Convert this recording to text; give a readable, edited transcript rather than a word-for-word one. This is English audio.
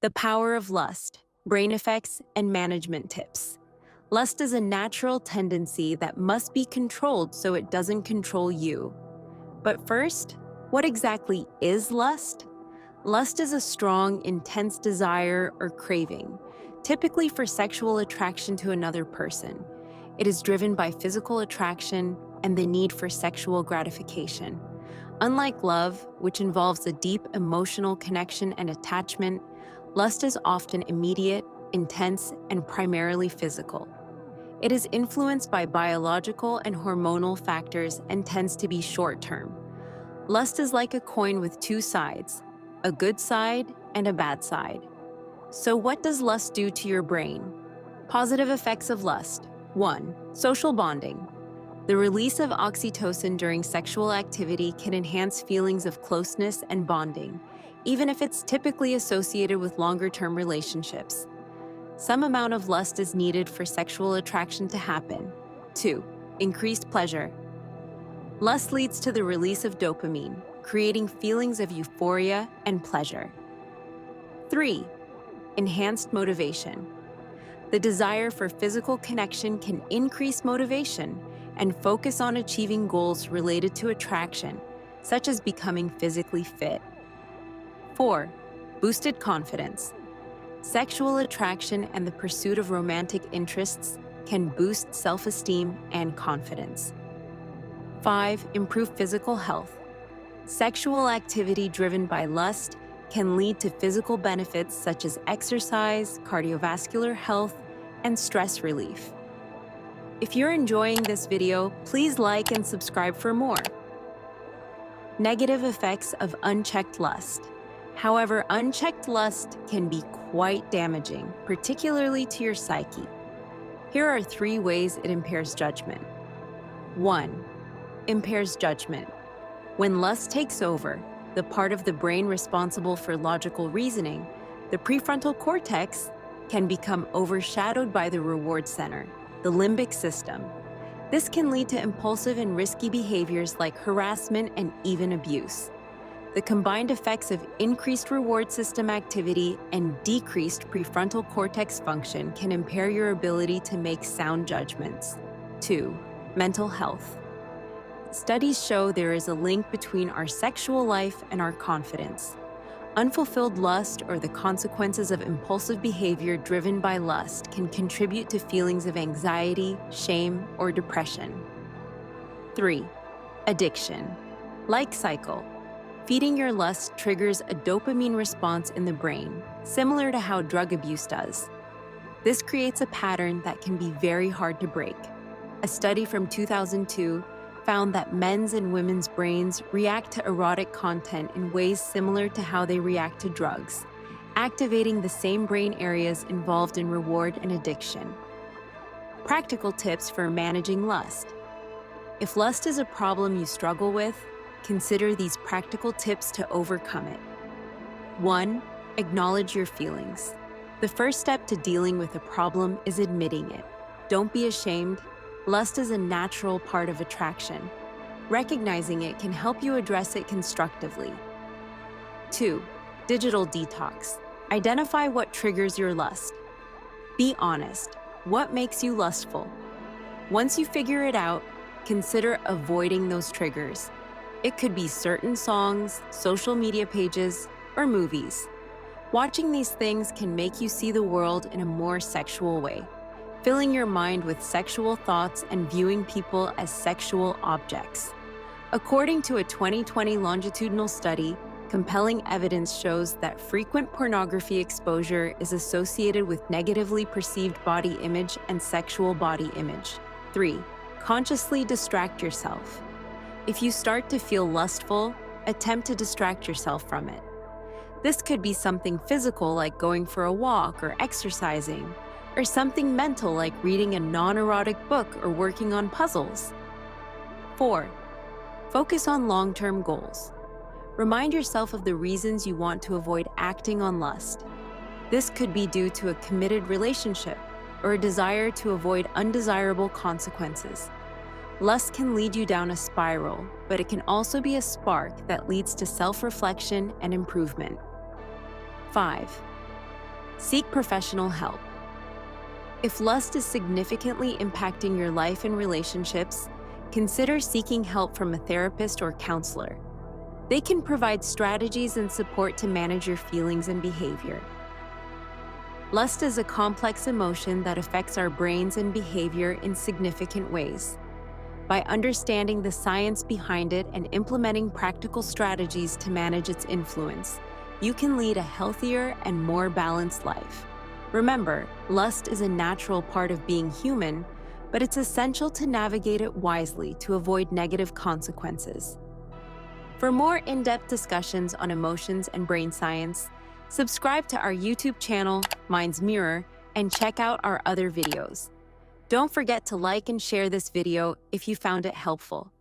The power of lust, brain effects, and management tips. Lust is a natural tendency that must be controlled so it doesn't control you. But first, what exactly is lust? Lust is a strong, intense desire or craving, typically for sexual attraction to another person. It is driven by physical attraction and the need for sexual gratification. Unlike love, which involves a deep emotional connection and attachment, lust is often immediate, intense, and primarily physical. It is influenced by biological and hormonal factors and tends to be short-term. Lust is like a coin with two sides, a good side and a bad side. So what does lust do to your brain? Positive effects of lust. 1. Social bonding. The release of oxytocin during sexual activity can enhance feelings of closeness and bonding, even if it's typically associated with longer-term relationships. Some amount of lust is needed for sexual attraction to happen. 2. Increased pleasure. Lust leads to the release of dopamine, creating feelings of euphoria and pleasure. 3. Enhanced motivation. The desire for physical connection can increase motivation and focus on achieving goals related to attraction, such as becoming physically fit. 4. Boosted confidence. Sexual attraction and the pursuit of romantic interests can boost self-esteem and confidence. 5. Improved physical health. Sexual activity driven by lust can lead to physical benefits such as exercise, cardiovascular health, and stress relief. If you're enjoying this video, please like and subscribe for more. Negative effects of unchecked lust. However, unchecked lust can be quite damaging, particularly to your psyche. Here are 3 ways it impairs judgment. 1. Impairs judgment. When lust takes over, the part of the brain responsible for logical reasoning, the prefrontal cortex, can become overshadowed by the reward center, the limbic system. This can lead to impulsive and risky behaviors like harassment and even abuse. The combined effects of increased reward system activity and decreased prefrontal cortex function can impair your ability to make sound judgments. 2. Mental health. Studies show there is a link between our sexual life and our confidence. Unfulfilled lust or the consequences of impulsive behavior driven by lust can contribute to feelings of anxiety, shame, or depression. 3. Addiction. Like cycle. Feeding your lust triggers a dopamine response in the brain, similar to how drug abuse does. This creates a pattern that can be very hard to break. A study from 2002 found that men's and women's brains react to erotic content in ways similar to how they react to drugs, activating the same brain areas involved in reward and addiction. Practical tips for managing lust. If lust is a problem you struggle with, consider these practical tips to overcome it. 1. Acknowledge your feelings. The first step to dealing with a problem is admitting it. Don't be ashamed. Lust is a natural part of attraction. Recognizing it can help you address it constructively. 2. Digital detox. Identify what triggers your lust. Be honest. What makes you lustful? Once you figure it out, consider avoiding those triggers. It could be certain songs, social media pages, or movies. Watching these things can make you see the world in a more sexual way, filling your mind with sexual thoughts and viewing people as sexual objects. According to a 2020 longitudinal study, compelling evidence shows that frequent pornography exposure is associated with negatively perceived body image and sexual body image. 3. Consciously distract yourself. If you start to feel lustful, attempt to distract yourself from it. This could be something physical like going for a walk or exercising, or something mental like reading a non-erotic book or working on puzzles. 4. Focus on long-term goals. Remind yourself of the reasons you want to avoid acting on lust. This could be due to a committed relationship or a desire to avoid undesirable consequences. Lust can lead you down a spiral, but it can also be a spark that leads to self-reflection and improvement. 5. Seek professional help. If lust is significantly impacting your life and relationships, consider seeking help from a therapist or counselor. They can provide strategies and support to manage your feelings and behavior. Lust is a complex emotion that affects our brains and behavior in significant ways. By understanding the science behind it and implementing practical strategies to manage its influence, you can lead a healthier and more balanced life. Remember, lust is a natural part of being human, but it's essential to navigate it wisely to avoid negative consequences. For more in-depth discussions on emotions and brain science, subscribe to our YouTube channel, Mind's Mirror, and check out our other videos. Don't forget to like and share this video if you found it helpful.